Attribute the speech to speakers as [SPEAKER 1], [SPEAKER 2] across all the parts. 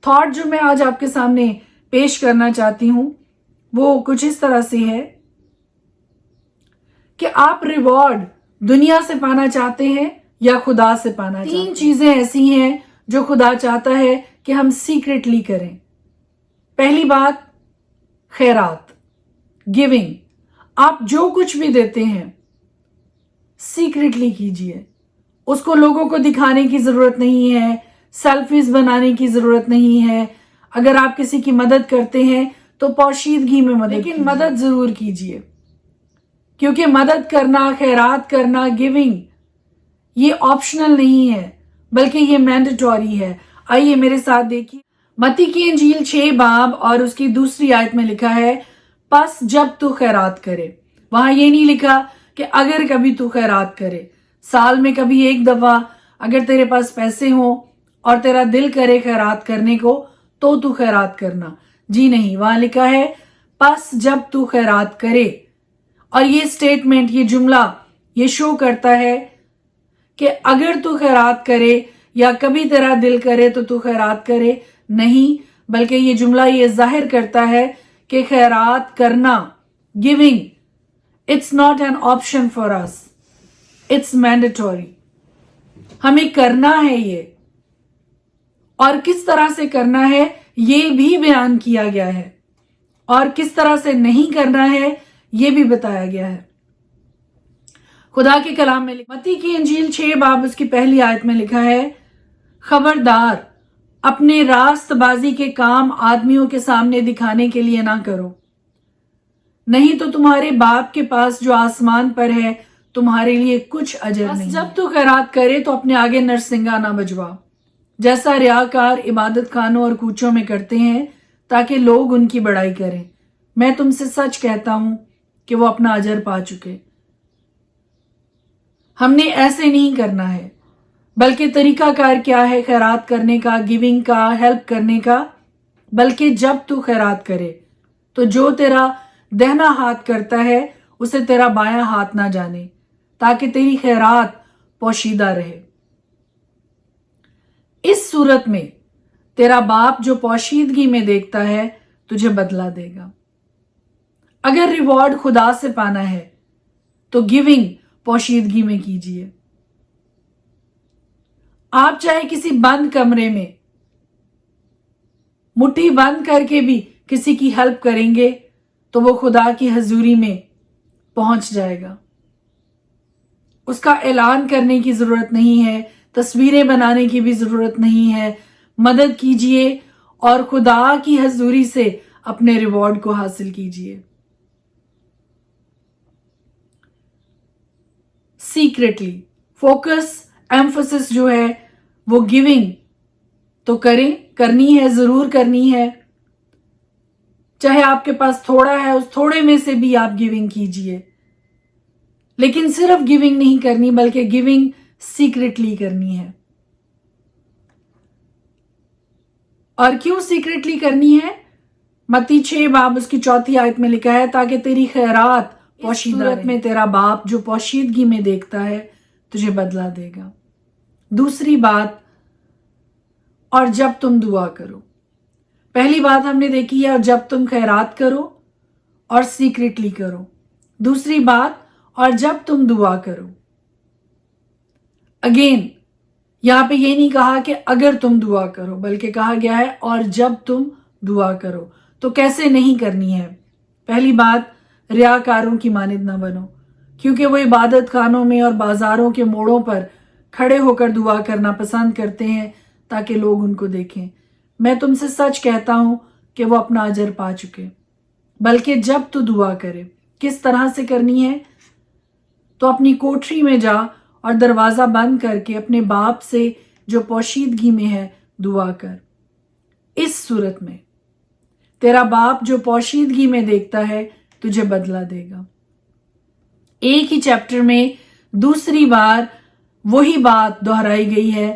[SPEAKER 1] Thought جو میں آج آپ کے سامنے پیش کرنا چاہتی ہوں وہ کچھ اس طرح سے ہے کہ آپ ریوارڈ دنیا سے پانا چاہتے ہیں یا خدا سے پانا چاہتے ہیں. 3 چیزیں ایسی ہیں جو خدا چاہتا ہے کہ ہم سیکریٹلی کریں. پہلی بات خیرات، گیونگ. آپ جو کچھ بھی دیتے ہیں سیکریٹلی کیجئے. اس کو لوگوں کو دکھانے کی ضرورت نہیں ہے، سیلفیز بنانے کی ضرورت نہیں ہے. اگر آپ کسی کی مدد کرتے ہیں تو پوشیدگی میں مدد، لیکن مدد ضرور کیجئے، کیونکہ مدد کرنا، خیرات کرنا، گیونگ یہ آپشنل نہیں ہے بلکہ یہ مینڈیٹوری ہے. آئیے میرے ساتھ دیکھیے متی کی انجیل 6 باب اور اس کی 2 آیت میں لکھا ہے پس جب تو خیرات کرے. وہاں یہ نہیں لکھا کہ اگر کبھی تو خیرات کرے. سال میں کبھی ایک دفعہ اگر تیرے پاس پیسے ہوں اور تیرا دل کرے خیرات کرنے کو تو خیرات کرنا. جی نہیں، وہاں لکھا ہے پس جب تو خیرات کرے. اور یہ سٹیٹمنٹ، یہ جملہ یہ شو کرتا ہے کہ اگر تو خیرات کرے یا کبھی تیرا دل کرے تو خیرات کرے نہیں، بلکہ یہ جملہ یہ ظاہر کرتا ہے کہ خیرات کرنا، giving, it's not an option for us, it's mandatory. ہمیں کرنا ہے یہ، اور کس طرح سے کرنا ہے یہ بھی بیان کیا گیا ہے، اور کس طرح سے نہیں کرنا ہے یہ بھی بتایا گیا ہے. خدا کے کلام میں متی کی انجیل 6 باب اس کی 1 آیت میں لکھا ہے خبردار اپنے راست بازی کے کام آدمیوں کے سامنے دکھانے کے لیے نہ کرو، نہیں تو تمہارے باپ کے پاس جو آسمان پر ہے تمہارے لیے کچھ اجر نہیں. جب تو خیرات کرے تو اپنے آگے نرسنگا نہ بجوا جیسا ریاکار عبادت خانوں اور کوچوں میں کرتے ہیں تاکہ لوگ ان کی بڑائی کریں. میں تم سے سچ کہتا ہوں کہ وہ اپنا اجر پا چکے. ہم نے ایسے نہیں کرنا ہے، بلکہ طریقہ کار کیا ہے خیرات کرنے کا، گیونگ کا، ہیلپ کرنے کا؟ بلکہ جب تو خیرات کرے تو جو تیرا دہنا ہاتھ کرتا ہے اسے تیرا بایاں ہاتھ نہ جانے، تاکہ تیری خیرات پوشیدہ رہے. اس صورت میں تیرا باپ جو پوشیدگی میں دیکھتا ہے تجھے بدلہ دے گا. اگر ریوارڈ خدا سے پانا ہے تو گیونگ پوشیدگی میں کیجیے. آپ چاہے کسی بند کمرے میں مٹھی بند کر کے بھی کسی کی ہیلپ کریں گے تو وہ خدا کی حضوری میں پہنچ جائے گا. اس کا اعلان کرنے کی ضرورت نہیں ہے، تصویریں بنانے کی بھی ضرورت نہیں ہے. مدد کیجیے اور خدا کی حضوری سے اپنے ریوارڈ کو حاصل کیجیے. سیکریٹلی فوکس، ایمفسس جو ہے وہ گیونگ تو کرنی ہے، ضرور کرنی ہے. چاہے آپ کے پاس تھوڑا ہے اس تھوڑے میں سے بھی آپ گیونگ کیجیے، لیکن صرف گیونگ نہیں کرنی بلکہ گیونگ سیکریٹلی کرنی ہے. اور کیوں سیکریٹلی کرنی ہے؟ متی 6 باب اس کی 4 آیت میں لکھا ہے تاکہ تیری خیرات پوشیدہ رہے. میں تیرا باپ جو پوشیدگی میں دیکھتا ہے تجھے بدلہ دے گا. دوسری بات، اور جب تم دعا کرو. پہلی بات ہم نے دیکھی ہے اور جب تم خیرات کرو اور سیکریٹلی کرو. دوسری بات، اور جب تم دعا کرو. اگین یہاں پہ یہ نہیں کہا کہ اگر تم دعا کرو، بلکہ کہا گیا ہے اور جب تم دعا کرو. تو کیسے نہیں کرنی ہے؟ پہلی بات، ریاکاروں کی مانند نہ بنو، کیونکہ وہ عبادت خانوں میں اور بازاروں کے موڑوں پر کھڑے ہو کر دعا کرنا پسند کرتے ہیں تاکہ لوگ ان کو دیکھیں. میں تم سے سچ کہتا ہوں کہ وہ اپنا اجر پا چکے. بلکہ جب تو دعا کرے، کس طرح سے کرنی ہے؟ تو اپنی کوٹری میں جا اور دروازہ بند کر کے اپنے باپ سے جو پوشیدگی میں ہے دعا کر. اس صورت میں تیرا باپ جو پوشیدگی میں دیکھتا ہے تجھے بدلہ دے گا. ایک ہی چیپٹر میں دوسری بار وہی بات دہرائی گئی ہے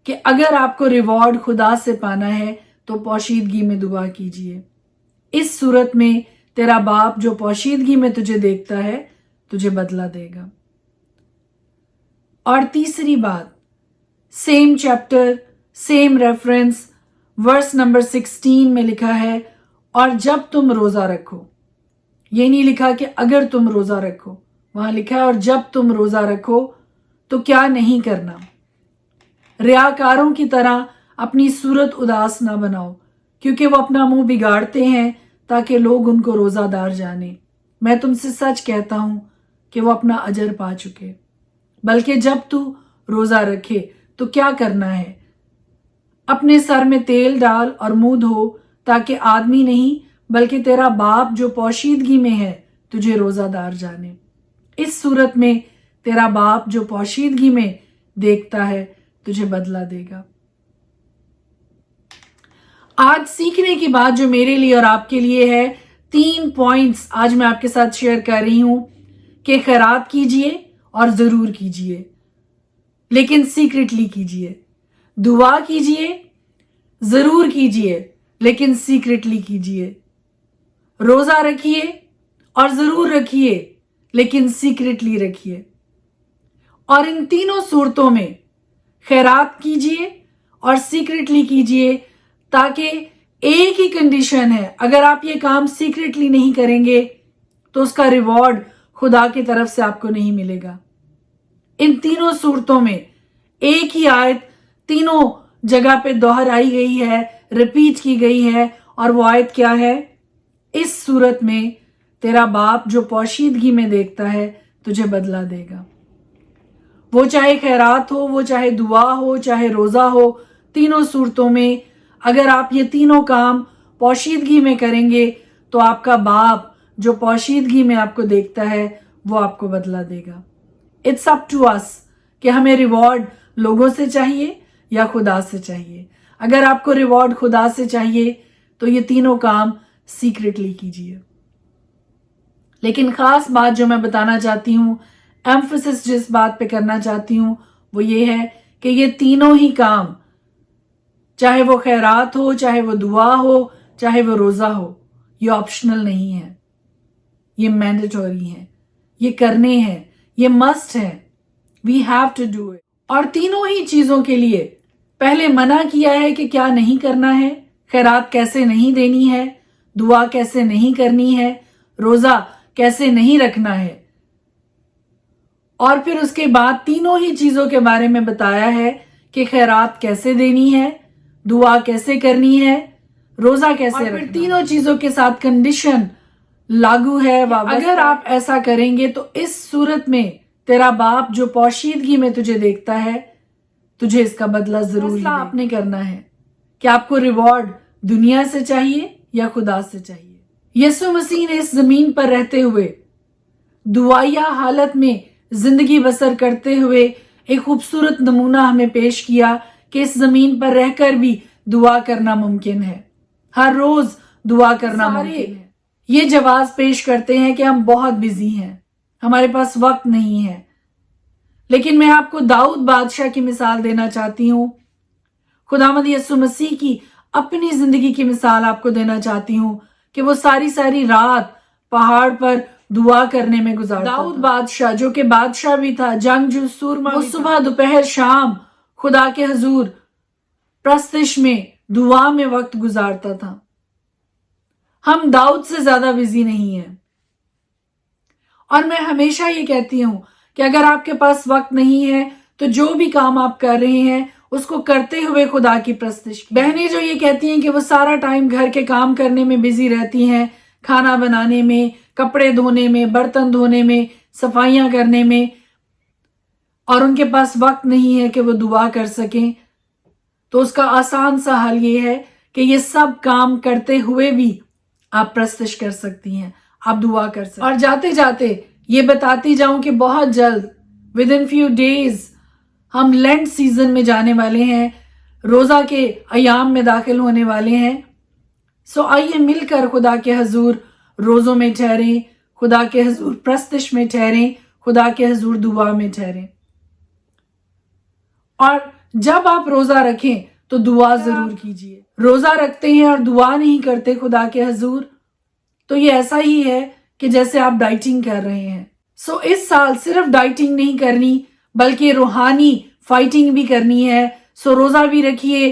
[SPEAKER 1] کہ اگر آپ کو ریوارڈ خدا سے پانا ہے تو پوشیدگی میں دعا کیجیے. اس صورت میں تیرا باپ جو پوشیدگی میں تجھے دیکھتا ہے تجھے بدلہ دے گا. اور تیسری بات، same chapter, same reference, verse number 16 میں لکھا ہے اور جب تم روزہ رکھو. یہ نہیں لکھا کہ اگر تم روزہ رکھو، وہاں لکھا ہے اور جب تم روزہ رکھو تو کیا نہیں کرنا. ریاکاروں کی طرح اپنی صورت اداس نہ بناؤ، کیونکہ وہ اپنا منہ بگاڑتے ہیں تاکہ لوگ ان کو روزہ دار جانیں. میں تم سے سچ کہتا ہوں کہ وہ اپنا اجر پا چکے. بلکہ جب تو روزہ رکھے تو کیا کرنا ہے، اپنے سر میں تیل ڈال اور منہ دھو، تاکہ آدمی نہیں بلکہ تیرا باپ جو پوشیدگی میں ہے تجھے روزہ دار جانے. اس صورت میں تیرا باپ جو پوشیدگی میں دیکھتا ہے تجھے بدلہ دے گا. آج سیکھنے کی بات جو میرے لیے اور آپ کے لیے ہے، 3 پوائنٹس آج میں آپ کے ساتھ شیئر کر رہی ہوں کہ خیرات کیجئے اور ضرور کیجئے، لیکن سیکریٹلی کیجئے. دعا کیجئے، ضرور کیجئے، لیکن سیکریٹلی کیجئے. روزہ رکھیے اور ضرور رکھیے، لیکن سیکریٹلی رکھیے. اور ان تینوں صورتوں میں خیرات کیجئے اور سیکریٹلی کیجئے، تاکہ ایک ہی کنڈیشن ہے، اگر آپ یہ کام سیکریٹلی نہیں کریں گے تو اس کا ریوارڈ خدا کی طرف سے آپ کو نہیں ملے گا. ان تینوں صورتوں میں ایک ہی آیت تینوں جگہ پہ دہرائی گئی ہے، ریپیٹ کی گئی ہے، اور وہ آیت کیا ہے؟ اس صورت میں تیرا باپ جو پوشیدگی میں دیکھتا ہے تجھے بدلہ دے گا. وہ چاہے خیرات ہو، وہ چاہے دعا ہو، چاہے روزہ ہو، تینوں صورتوں میں اگر آپ یہ تینوں کام پوشیدگی میں کریں گے تو آپ کا باپ جو پوشیدگی میں آپ کو دیکھتا ہے وہ آپ کو بدلہ دے گا. اٹس اپ ٹو اس کہ ہمیں ریوارڈ لوگوں سے چاہیے یا خدا سے چاہیے. اگر آپ کو ریوارڈ خدا سے چاہیے تو یہ تینوں کام سیکریٹلی کیجیے. لیکن خاص بات جو میں بتانا چاہتی ہوں، ایمفسس جس بات پہ کرنا چاہتی ہوں وہ یہ ہے کہ یہ تینوں ہی کام، چاہے وہ خیرات ہو، چاہے وہ دعا ہو، چاہے وہ روزہ ہو، یہ آپشنل نہیں ہے، یہ مینڈیٹوری ہے، یہ کرنے ہیں، یہ مسٹ ہے. We have to do it. اور تینوں ہی چیزوں کے لیے پہلے منع کیا ہے کہ کیا نہیں کرنا ہے، خیرات کیسے نہیں دینی ہے، دعا کیسے نہیں کرنی ہے، روزہ کیسے نہیں رکھنا ہے. اور پھر اس کے بعد تینوں ہی چیزوں کے بارے میں بتایا ہے کہ خیرات کیسے دینی ہے، دعا کیسے کرنی ہے، روزہ کیسے رکھنا ہے. اور پھر تینوں چیزوں کے ساتھ کنڈیشن لاگو ہے، اگر آپ ایسا کریں گے تو اس صورت میں تیرا باپ جو پوشیدگی میں تجھے دیکھتا ہے تجھے اس کا بدلہ ضرور فیصلہ آپ نے کرنا ہے کہ آپ کو ریوارڈ دنیا سے چاہیے یا خدا سے چاہیے. یسوع مسیح نے اس زمین پر رہتے ہوئے دعائیا حالت میں زندگی بسر کرتے ہوئے ایک خوبصورت نمونہ ہمیں پیش کیا کہ اس زمین پر رہ کر بھی دعا کرنا ممکن ہے، ہر روز دعا کرنا ممکن ہے. یہ جواز پیش کرتے ہیں کہ ہم بہت بزی ہیں، ہمارے پاس وقت نہیں ہے. لیکن میں آپ کو داؤد بادشاہ کی مثال دینا چاہتی ہوں، خداوند یسوع مسیح کی اپنی زندگی کی مثال آپ کو دینا چاہتی ہوں کہ وہ ساری رات پہاڑ پر دعا کرنے میں گزارتا تھا. داؤد بادشاہ جو کہ بادشاہ بھی تھا، جنگجو سورما، وہ صبح دوپہر شام خدا کے حضور پرستش میں دعا میں وقت گزارتا تھا. ہم داؤد سے زیادہ بزی نہیں ہیں. اور میں ہمیشہ یہ کہتی ہوں کہ اگر آپ کے پاس وقت نہیں ہے تو جو بھی کام آپ کر رہے ہیں اس کو کرتے ہوئے خدا کی پرستش. بہنیں جو یہ کہتی ہیں کہ وہ سارا ٹائم گھر کے کام کرنے میں بزی رہتی ہیں، کھانا بنانے میں، کپڑے دھونے میں، برتن دھونے میں، صفائیاں کرنے میں، اور ان کے پاس وقت نہیں ہے کہ وہ دعا کر سکیں، تو اس کا آسان سا حل یہ ہے کہ یہ سب کام کرتے ہوئے بھی آپ پرستش کر سکتی ہیں، آپ دعا کر سکتے ہیں. اور جاتے جاتے یہ بتاتی جاؤں کہ بہت جلد within few days ہم لینٹ سیزن میں جانے والے ہیں، روزہ کے ایام میں داخل ہونے والے ہیں. سو آئیے مل کر خدا کے حضور روزوں میں ٹھہریں، خدا کے حضور پرستش میں ٹھہریں، خدا کے حضور دعا میں ٹھہریں. اور جب آپ روزہ رکھیں تو دعا ضرور کیجیے. روزہ رکھتے ہیں اور دعا نہیں کرتے خدا کے حضور تو یہ ایسا ہی ہے کہ جیسے آپ ڈائٹنگ کر رہے ہیں. سو اس سال صرف ڈائٹنگ نہیں کرنی بلکہ روحانی فائٹنگ بھی کرنی ہے. سو روزہ بھی رکھیے،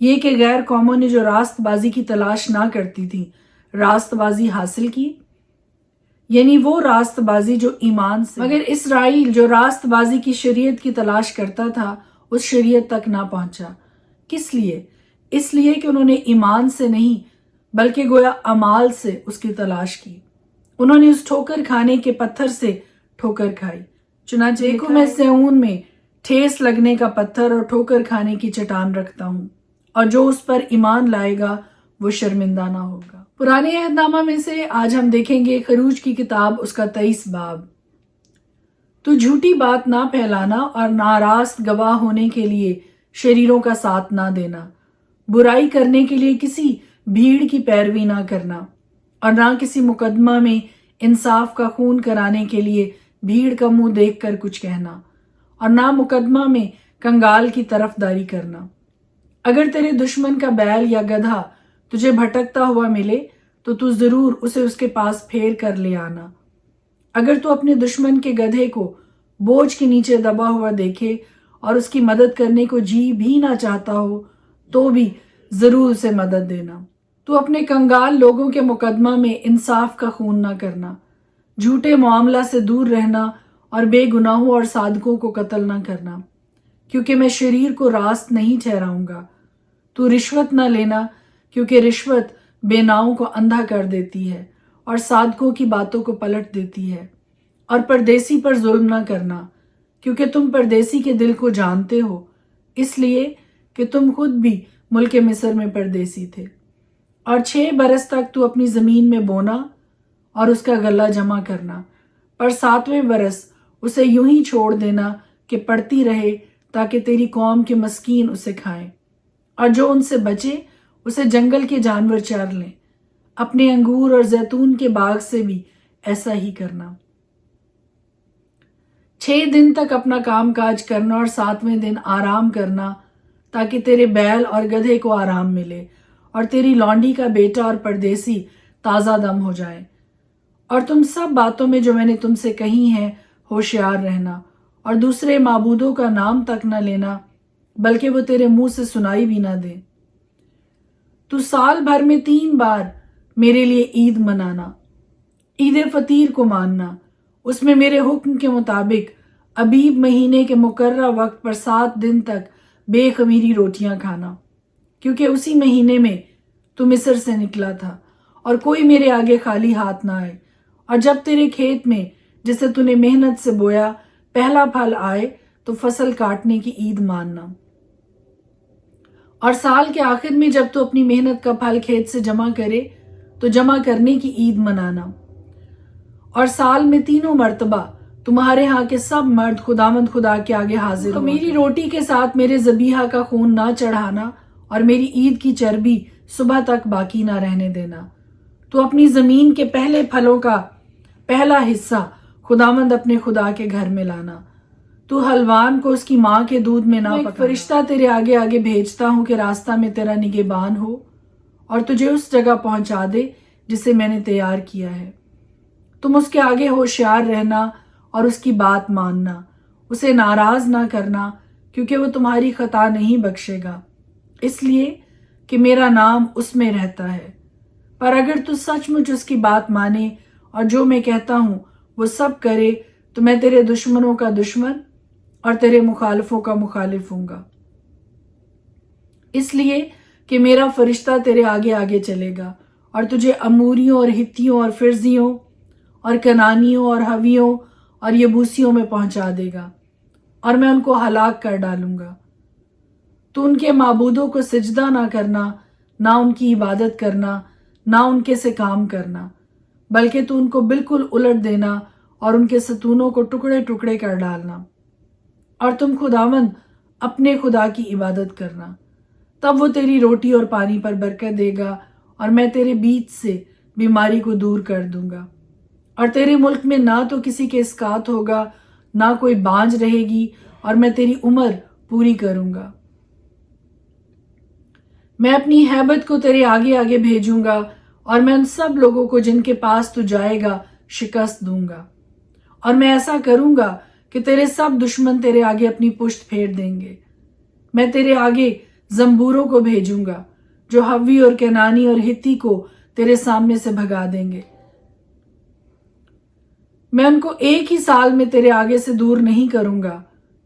[SPEAKER 1] یہ کہ غیر قوموں نے جو راست بازی کی تلاش نہ کرتی تھی راست بازی حاصل کی، یعنی وہ راست بازی جو ایمان سے، مگر اسرائیل جو راست بازی کی شریعت کی تلاش کرتا تھا اس شریعت تک نہ پہنچا۔ کس لیے؟ اس لیے کہ انہوں نے ایمان سے نہیں بلکہ گویا اعمال سے اس کی تلاش کی۔ انہوں نے اس ٹھوکر کھانے کے پتھر سے ٹھوکر کھائی۔ چنانچہ دیکھو میں سیون میں ٹھیس لگنے کا پتھر اور ٹھوکر کھانے کی چٹان رکھتا ہوں، اور جو اس پر ایمان لائے گا وہ شرمندہ نہ ہوگا۔ پرانے عہد نامہ میں سے آج ہم دیکھیں گے خروج کی کتاب اس کا 23 باب۔ تو جھوٹی بات نہ پھیلانا اور ناراست گواہ ہونے کے لیے شریروں کا ساتھ نہ دینا، برائی کرنے کے لیے کسی بھیڑ کی پیروی نہ کرنا، اور نہ کسی مقدمہ میں انصاف کا خون کرانے کے لیے بھیڑ کا منہ دیکھ کر کچھ کہنا، اور نہ مقدمہ میں کنگال کی طرفداری کرنا۔ اگر تیرے دشمن کا بیل یا گدھا تجھے بھٹکتا ہوا ملے تو ضرور اسے اس کے پاس پھیر کر لے آنا۔ اگر تو اپنے دشمن کے گدھے کو بوجھ کے نیچے دبا ہوا دیکھے اور اس کی مدد کرنے کو جی بھی نہ چاہتا ہو تو بھی ضرور اسے مدد دینا۔ تو اپنے کنگال لوگوں کے مقدمہ میں انصاف کا خون نہ کرنا، جھوٹے معاملہ سے دور رہنا اور بے گناہوں اور صادقوں کو قتل نہ کرنا، کیونکہ میں شریر کو راست نہیں ٹھہراؤں گا۔ تو رشوت نہ لینا، کیونکہ رشوت بے ناؤں کو اندھا کر دیتی ہے اور صادقوں کی باتوں کو پلٹ دیتی ہے۔ اور پردیسی پر ظلم نہ کرنا، کیونکہ تم پردیسی کے دل کو جانتے ہو، اس لیے کہ تم خود بھی ملک مصر میں پردیسی تھے۔ اور 6 برس تک تو اپنی زمین میں بونا اور اس کا غلہ جمع کرنا، پر 7ویں برس اسے یوں ہی چھوڑ دینا کہ پڑتی رہے، تاکہ تیری قوم کے مسکین اسے کھائیں، اور جو ان سے بچے اسے جنگل کے جانور چار لیں۔ اپنے انگور اور زیتون کے باغ سے بھی ایسا ہی کرنا۔ 6 دن تک اپنا کام کاج کرنا اور 7ویں دن آرام کرنا، تاکہ تیرے بیل اور گدھے کو آرام ملے، اور تیری لونڈی کا بیٹا اور پردیسی تازہ دم ہو جائیں۔ اور تم سب باتوں میں جو میں نے تم سے کہی ہیں ہوشیار رہنا، اور دوسرے معبودوں کا نام تک نہ لینا، بلکہ وہ تیرے منہ سے سنائی بھی نہ دیں۔ تو سال بھر میں 3 بار میرے لیے عید منانا۔ عید فطیر کو ماننا، اس میں میرے حکم کے مطابق ابیب مہینے کے مقررہ وقت پر 7 دن تک بے خمیری روٹیاں کھانا، کیونکہ اسی مہینے میں تو مصر سے نکلا تھا، اور کوئی میرے آگے خالی ہاتھ نہ آئے۔ اور جب تیرے کھیت میں جسے تو نے محنت سے بویا پہلا پھل آئے تو فصل کاٹنے کی عید ماننا۔ اور سال کے آخر میں جب تو اپنی محنت کا پھل کھیت سے جمع کرے تو جمع کرنے کی عید منانا۔ اور سال میں 3 مرتبہ تمہارے ہاں کے سب مرد خداوند خدا کے آگے حاضر تو میری روٹی کے ساتھ میرے ذبیحہ کا خون نہ چڑھانا، اور میری عید کی چربی صبح تک باقی نہ رہنے دینا۔ تو اپنی زمین کے پہلے پھلوں کا پہلا حصہ خداوند اپنے خدا کے گھر میں لانا۔ تو حلوان کو اس کی ماں کے دودھ میں نہ پکانا۔ ایک فرشتہ تیرے آگے آگے بھیجتا ہوں کہ راستہ میں تیرا نگہبان ہو اور تجھے اس جگہ پہنچا دے جسے میں نے تیار کیا ہے۔ تم اس کے آگے ہوشیار رہنا اور اس کی بات ماننا، اسے ناراض نہ کرنا، کیونکہ وہ تمہاری خطا نہیں بخشے گا، اس لیے کہ میرا نام اس میں رہتا ہے۔ پر اگر تو سچ مچ اس کی بات مانے اور جو میں کہتا ہوں وہ سب کرے تو میں تیرے دشمنوں کا دشمن اور تیرے مخالفوں کا مخالف ہوں گا، اس لیے کہ میرا فرشتہ تیرے آگے آگے چلے گا اور تجھے اموریوں اور ہتھیوں اور فرزیوں اور کنانیوں اور ہویوں اور یبوسیوں میں پہنچا دے گا، اور میں ان کو ہلاک کر ڈالوں گا۔ تو ان کے معبودوں کو سجدہ نہ کرنا، نہ ان کی عبادت کرنا، نہ ان کے سے کام کرنا، بلکہ تو ان کو بالکل الٹ دینا اور ان کے ستونوں کو ٹکڑے ٹکڑے کر ڈالنا، اور تم خداوند اپنے خدا کی عبادت کرنا۔ تب وہ تیری روٹی اور پانی پر برکت دے گا، اور میں تیرے بیچ سے بیماری کو دور کر دوں گا، اور تیرے ملک میں نہ تو کسی کے اسقات ہوگا، نہ کوئی بانجھ رہے گی، اور میں تیری عمر پوری کروں گا۔ میں اپنی ہیبت کو تیرے آگے آگے بھیجوں گا، اور میں ان سب لوگوں کو جن کے پاس تو جائے گا شکست دوں گا، اور میں ایسا کروں گا کہ تیرے سب دشمن تیرے آگے اپنی پشت پھیر دیں گے۔ میں تیرے آگے زمبوروں کو بھیجوں گا جو حوی اور کنانی اور ہتی کو تیرے سامنے سے بھگا دیں گے۔ میں ان کو ایک ہی سال میں تیرے آگے سے دور نہیں کروں گا،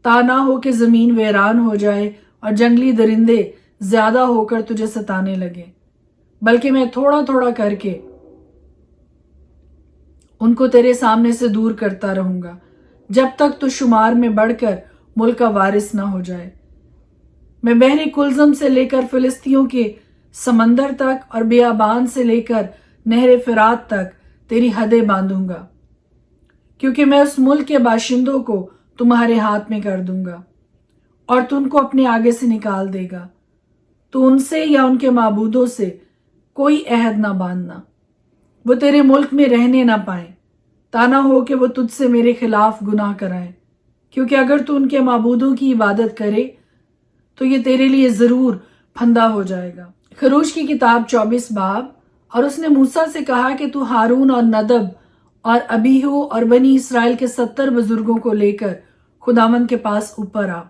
[SPEAKER 1] تا نہ ہو کہ زمین ویران ہو جائے اور جنگلی درندے زیادہ ہو کر تجھے ستانے لگے، بلکہ میں تھوڑا تھوڑا کر کے ان کو تیرے سامنے سے دور کرتا رہوں گا جب تک تو شمار میں بڑھ کر ملک کا وارث نہ ہو جائے۔ میں بحر کلزم سے لے کر فلسطینیوں کے سمندر تک اور بیابان سے لے کر نہر فرات تک تیری حدیں باندھوں گا، کیونکہ میں اس ملک کے باشندوں کو تمہارے ہاتھ میں کر دوں گا اور تو ان کو اپنے آگے سے نکال دے گا۔ تو ان سے یا ان کے معبودوں سے کوئی عہد نہ باندھنا، وہ تیرے ملک میں رہنے نہ پائیں، تا نہ ہو کہ وہ تجھ سے میرے خلاف گناہ کرائیں، کیونکہ اگر تو ان کے معبودوں کی عبادت کرے تو یہ تیرے لیے ضرور پھندا ہو جائے گا۔ خروج کی کتاب 24 باب۔ اور اس نے موسیٰ سے کہا کہ تو ہارون اور ندب اور ابیہو اور بنی اسرائیل کے 70 بزرگوں کو لے کر خداوند کے پاس اوپر آ،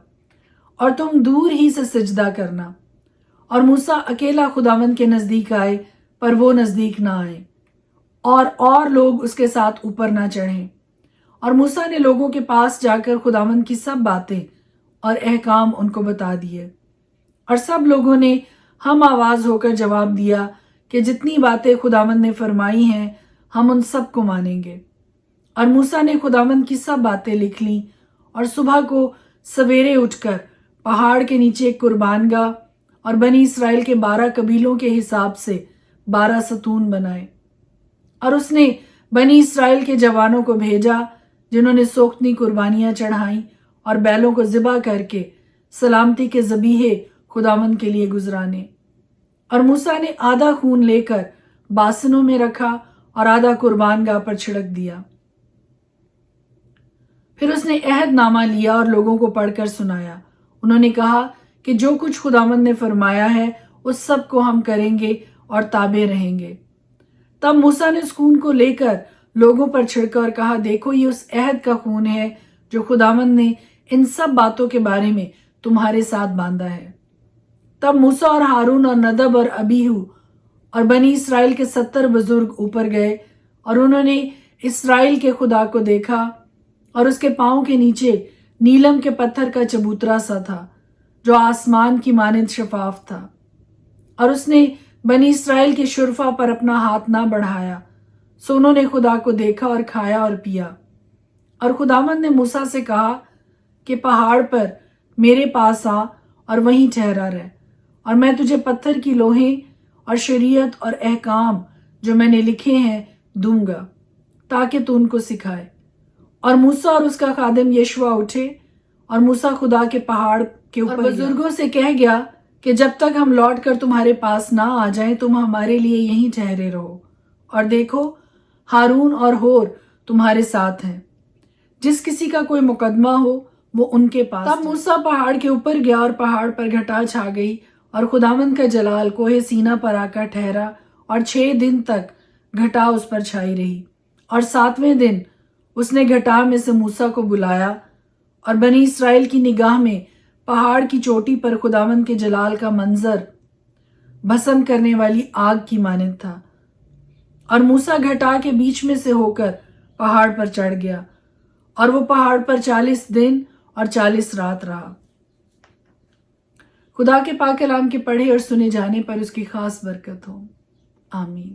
[SPEAKER 1] اور تم دور ہی سے سجدہ کرنا۔ اور موسیٰ اکیلا خداوند کے نزدیک آئے، پر وہ نزدیک نہ آئے، اور لوگ اس کے ساتھ اوپر نہ چڑھیں۔ اور موسیٰ نے لوگوں کے پاس جا کر خداوند کی سب باتیں اور احکام ان کو بتا دیے، اور سب لوگوں نے ہم آواز ہو کر جواب دیا کہ جتنی باتیں خداوند نے فرمائی ہیں ہم ان سب کو مانیں گے۔ اور موسیٰ نے خداوند کی سب باتیں لکھ لیں، اور صبح کو سویرے اٹھ کر پہاڑ کے نیچے ایک قربان گاہ اور بنی اسرائیل کے 12 قبیلوں کے حساب سے 12 ستون بنائے۔ اور اس نے بنی اسرائیل کے جوانوں کو بھیجا جنہوں نے سوختنی قربانیاں چڑھائیں اور بیلوں کو ذبح کر کے سلامتی کے ذبیحے خداوند کے لیے گزرانے۔ اور موسیٰ نے آدھا خون لے کر باسنوں میں رکھا اور آدھا قربان گاہ پر چھڑک دیا۔ پھر اس نے عہد نامہ لیا اور لوگوں کو پڑھ کر سنایا۔ انہوں نے کہا کہ جو کچھ خداوند نے فرمایا ہے اس سب کو ہم کریں گے اور تابع رہیں گے۔ تب موسیٰ نے اس خون کو لے کر لوگوں پر چھڑکا اور کہا، دیکھو یہ اس عہد کا خون ہے جو خداوند نے ان سب باتوں کے بارے میں تمہارے ساتھ باندھا ہے۔ تب موسیٰ اور ہارون اور ندب اور ابیہو اور بنی اسرائیل کے 70 بزرگ اوپر گئے، اور انہوں نے اسرائیل کے خدا کو دیکھا، اور اس کے پاؤں کے نیچے نیلم کے پتھر کا چبوترا سا تھا جو آسمان کی مانند شفاف تھا۔ اور اس نے بنی اسرائیل کے شرفا پر اپنا ہاتھ نہ بڑھایا، سو انہوں نے خدا کو دیکھا اور کھایا اور پیا۔ اور خداوند نے موسیٰ سے کہا کہ پہاڑ پر میرے پاس آ اور وہیں ٹھہرا رہ، اور میں تجھے پتھر کی لوحیں اور شریعت اور احکام جو میں نے لکھے ہیں دوں گا تاکہ تو ان کو سکھائے۔ اور موسیٰ اور اس کا خادم یشوع اٹھے، اور موسیٰ خدا کے پہاڑ کے اوپر بزرگوں سے کہہ گیا کہ جب تک ہم لوٹ کر تمہارے پاس نہ آ جائیں تم ہمارے لیے یہیں ٹھہرے رہو، اور دیکھو ہارون اور ہور تمہارے ساتھ ہیں، جس کسی کا کوئی مقدمہ ہو وہ ان کے پاس۔ تب موسیٰ پہاڑ کے اوپر گیا، اور پہاڑ پر گھٹا چھا گئی، اور خداوند کا جلال کوہ سینا پر آ کر ٹھہرا، اور 6 دن تک گھٹا اس پر چھائی رہی۔ اور 7ویں دن اس نے گھٹا میں سے موسیٰ کو بلایا، اور بنی اسرائیل کی نگاہ میں پہاڑ کی چوٹی پر خداوند کے جلال کا منظر بھسم کرنے والی آگ کی مانند تھا۔ اور موسیٰ گھٹا کے بیچ میں سے ہو کر پہاڑ پر چڑھ گیا، اور وہ پہاڑ پر 40 دن اور 40 رات رہا۔ خدا کے پاک کلام کے پڑھے اور سنے جانے پر اس کی خاص برکت ہو، آمین۔